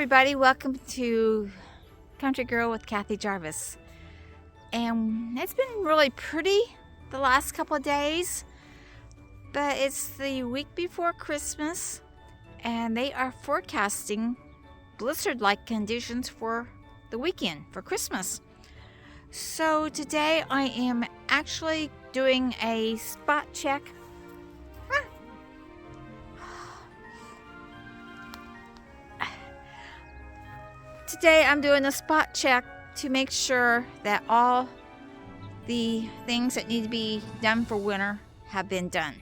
everybody, welcome to Country Girl with Kathy Jarvis. And it's been really pretty the last couple of days, but it's the week before Christmas and they are forecasting blizzard-like conditions for the weekend for Christmas. So today I am actually doing a spot check. Today I'm doing a spot check to make sure that all the things that need to be done for winter have been done.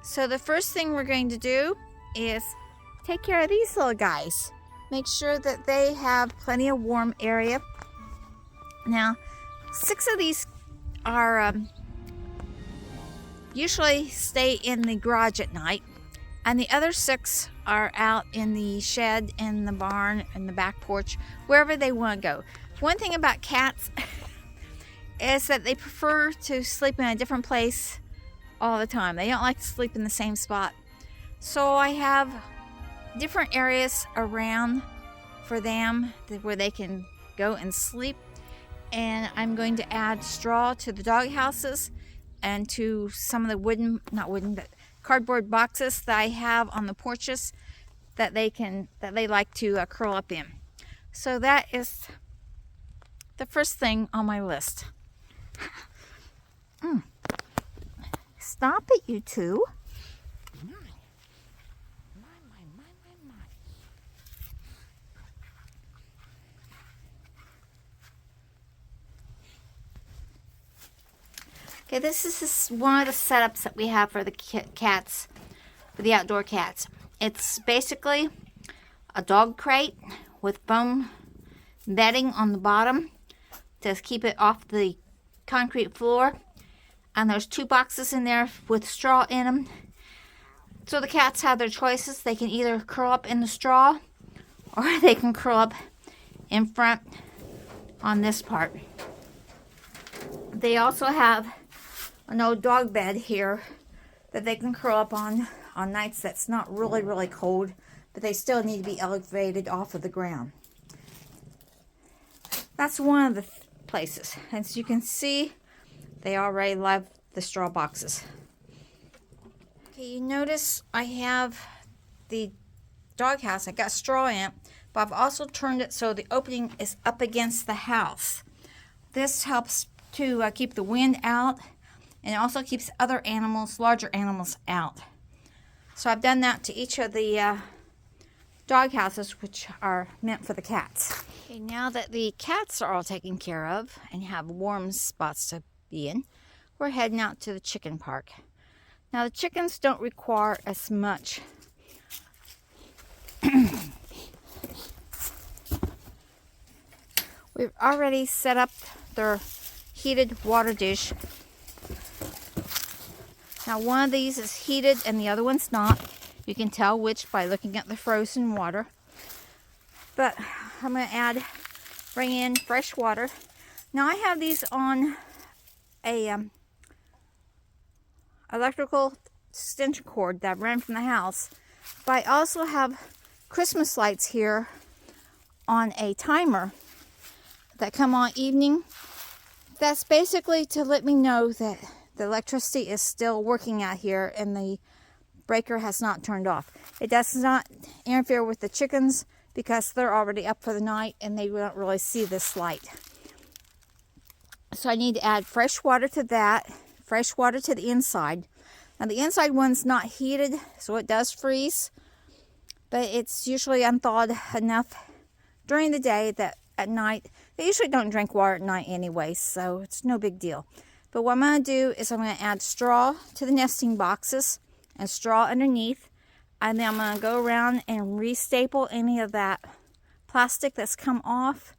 So the first thing we're going to do is take care of these little guys. Make sure that they have plenty of warm area. Now, 6 of these are usually stay in the garage at night, and the other 6 are out in the shed, in the barn, in the back porch, wherever they want to go. One thing about cats is that they prefer to sleep in a different place all the time. They don't like to sleep in the same spot. So I have different areas around for them where they can go and sleep. And I'm going to add straw to the dog houses and to some of the cardboard boxes that I have on the porches that they like to curl up in. So that is the first thing on my list. Stop it, you two. Okay, this is one of the setups that we have for the cats, for the outdoor cats. It's basically a dog crate with foam bedding on the bottom to keep it off the concrete floor. And there's 2 boxes in there with straw in them. So the cats have their choices. They can either curl up in the straw or they can curl up in front on this part. They also have an old dog bed here that they can curl up on nights that's not really cold, but they still need to be elevated off of the ground. That's one of the places. As you can see, they already love the straw boxes. Okay, you notice I have the doghouse. I got straw in it, but I've also turned it so the opening is up against the house. This helps to keep the wind out, and it also keeps other animals, larger animals, out. So I've done that to each of the dog houses, which are meant for the cats. Okay, now that the cats are all taken care of and have warm spots to be in, we're heading out to the chicken park. Now the chickens don't require as much we've already set up their heated water dish. Now one of these is heated and the other one's not. You can tell which by looking at the frozen water. But I'm going to bring in fresh water. Now I have these on a electrical extension cord that I ran from the house. But I also have Christmas lights here on a timer that come on evening. That's basically to let me know that the electricity is still working out here and the breaker has not turned off. It does not interfere with the chickens because they're already up for the night and they don't really see this light. So I need to add fresh water to that, fresh water to the inside. Now the inside one's not heated, so it does freeze, but it's usually unthawed enough during the day that at night, they usually don't drink water at night anyway, so it's no big deal. But what I'm going to do is I'm going to add straw to the nesting boxes and straw underneath. And then I'm going to go around and restaple any of that plastic that's come off.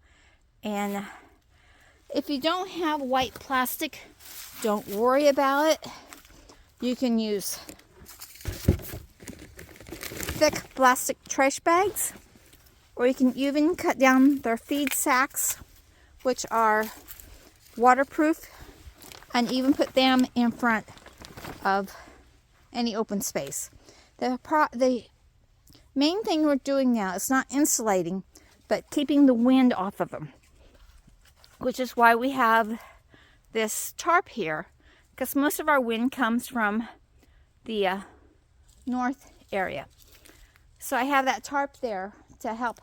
And if you don't have white plastic, don't worry about it. You can use thick plastic trash bags. Or you can even cut down their feed sacks, which are waterproof, and even put them in front of any open space. The Main thing we're doing now is not insulating, but keeping the wind off of them, which is why we have this tarp here, because most of our wind comes from the north area. So I have that tarp there to help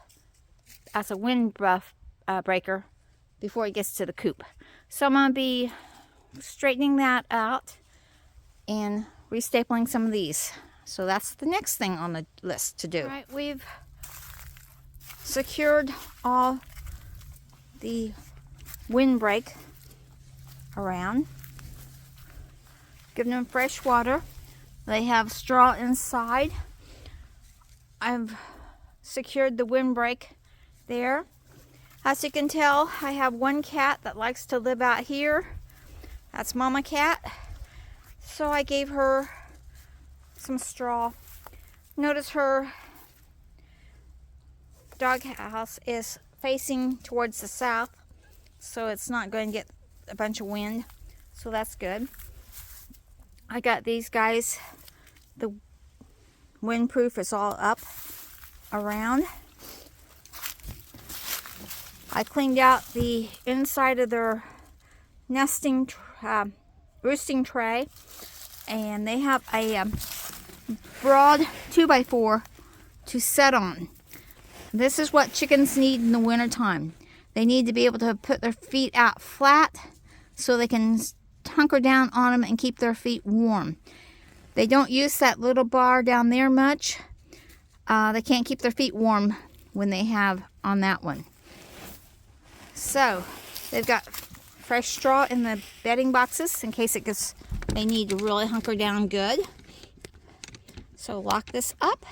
as a wind breaker before it gets to the coop. So I'm going to be straightening that out and restapling some of these. So that's the next thing on the list to do. All right, we've secured all the windbreak around. Giving them fresh water. They have straw inside. I've secured the windbreak there. As you can tell, I have one cat that likes to live out here. That's Mama Cat. So I gave her some straw. Notice her doghouse is facing towards the south, so it's not going to get a bunch of wind. So that's good. I got these guys. The windproof is all up around. I cleaned out the inside of their nesting roosting tray, and they have a broad 2x4 to set on. This is what chickens need in the wintertime. They need to be able to put their feet out flat so they can hunker down on them and keep their feet warm. They don't use that little bar down there much. They can't keep their feet warm when they have on that one. So they've got fresh straw in the bedding boxes in case they need to really hunker down good. So lock this up.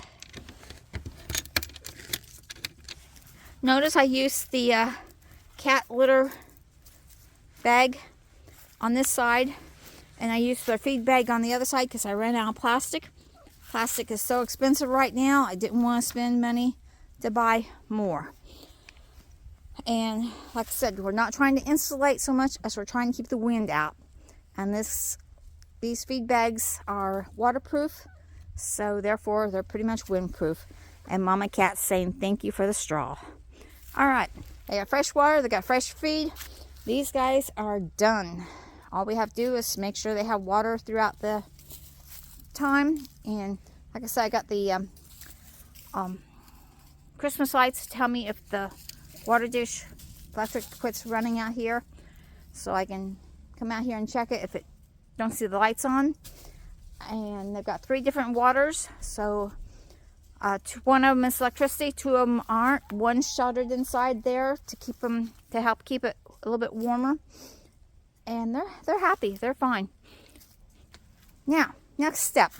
Notice I used the cat litter bag on this side, and I used the feed bag on the other side because I ran out of plastic. Plastic is so expensive right now. I didn't want to spend money to buy more. And like I said, we're not trying to insulate so much as we're trying to keep the wind out. And these feed bags are waterproof, so therefore they're pretty much windproof. And Mama Cat's saying thank you for the straw. All right, they got fresh water, they got fresh feed. These guys are done. All we have to do is make sure they have water throughout the time. And like I said, I got the Christmas lights to tell me if the water dish electric quits running out here, so I can come out here and check it if it don't see the lights on. And they've got 3 different waters, so one of them is electricity, 2 of them aren't. One's sheltered inside there to help keep it a little bit warmer, and they're happy, they're fine. Now, next step.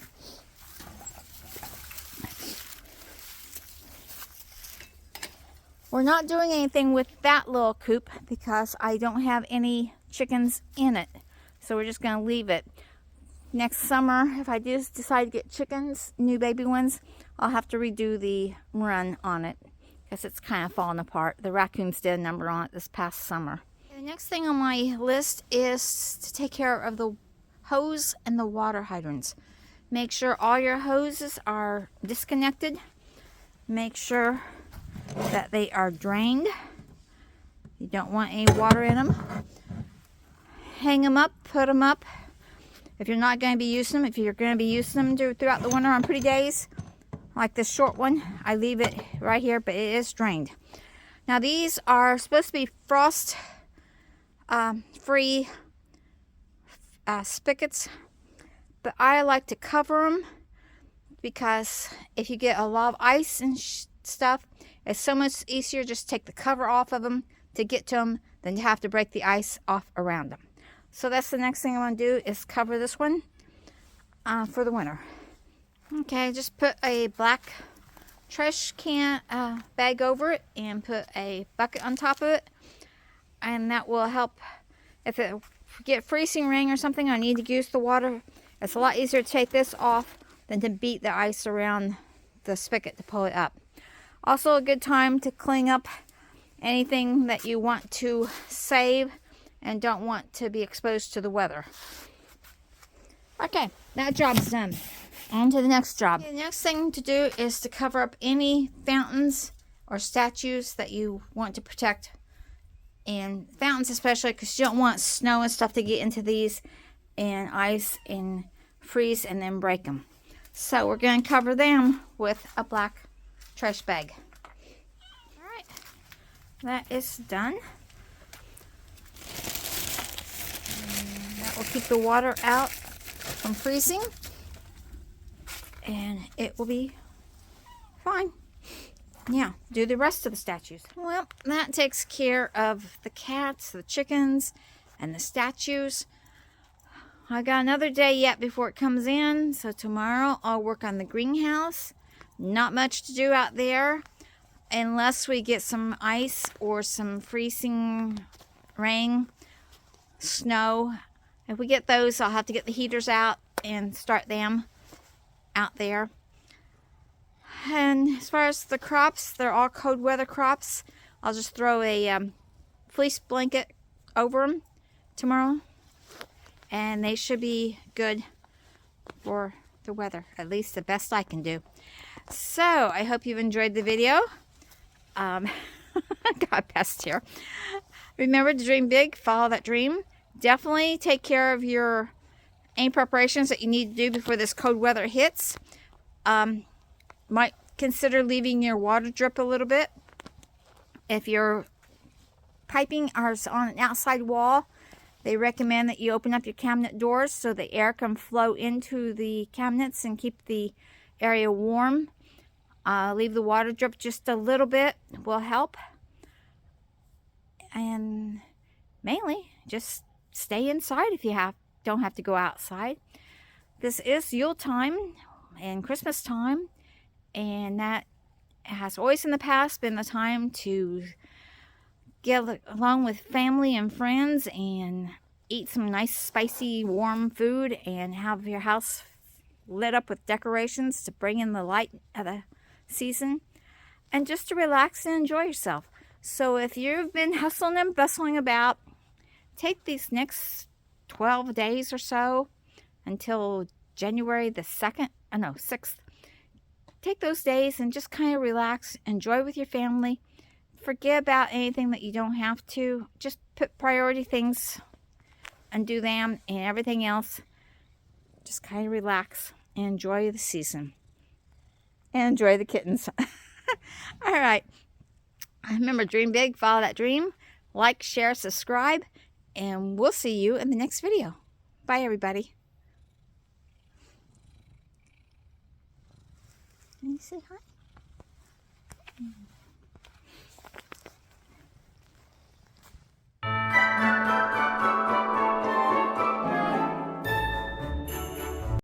We're not doing anything with that little coop because I don't have any chickens in it. So we're just going to leave it. Next summer, if I do decide to get chickens, new baby ones, I'll have to redo the run on it because it's kind of falling apart. The raccoons did a number on it this past summer. The next thing on my list is to take care of the hose and the water hydrants. Make sure all your hoses are disconnected. Make sure that they are drained. You don't want any water in them. Hang them up, put them up. If you're not going to be using them, if you're going to be using them throughout the winter on pretty days, like this short one, I leave it right here, but it is drained. Now these are supposed to be frost free spigots, but I like to cover them because if you get a lot of ice and stuff, it's so much easier just take the cover off of them to get to them than to have to break the ice off around them. So that's the next thing I want to do is cover this one for the winter. Okay, just put a black trash can bag over it and put a bucket on top of it, and that will help. If it get freezing rain or something, I need to use the water. It's a lot easier to take this off than to beat the ice around the spigot to pull it up. Also a good time to clean up anything that you want to save and don't want to be exposed to the weather. Okay, that job's done. On to the next job. The next thing to do is to cover up any fountains or statues that you want to protect. And fountains especially, because you don't want snow and stuff to get into these, and ice and freeze and then break them. So we're going to cover them with a black trash bag. Alright, that is done. And that will keep the water out from freezing, and it will be fine. Now, do the rest of the statues. Well, that takes care of the cats, the chickens, and the statues. I got another day yet before it comes in, so tomorrow I'll work on the greenhouse. Not much to do out there unless we get some ice or some freezing rain, snow. If we get those, I'll have to get the heaters out and start them out there. And as far as the crops, they're all cold weather crops. I'll just throw a fleece blanket over them tomorrow, and they should be good for the weather, at least the best I can do. So I hope you've enjoyed the video. Got pest here. Remember to dream big, follow that dream. Definitely take care of any preparations that you need to do before this cold weather hits. Might consider leaving your water drip a little bit. If your piping is on an outside wall, they recommend that you open up your cabinet doors so the air can flow into the cabinets and keep the area warm. Leave the water drip just a little bit will help. And mainly, just stay inside if you don't have to go outside. This is Yule time and Christmas time, and that has always in the past been the time to get along with family and friends and eat some nice spicy warm food and have your house lit up with decorations to bring in the light of the season, and just to relax and enjoy yourself. So if you've been hustling and bustling about, take these next 12 days or so until January the 6th. Take those days and just kind of relax, enjoy with your family. Forget about anything that you don't have to. Just put priority things and do them, and everything else, just kind of relax and enjoy the season. And enjoy the kittens. All right. Remember, dream big, follow that dream. Like, share, subscribe, and we'll see you in the next video. Bye, everybody. Can you say hi?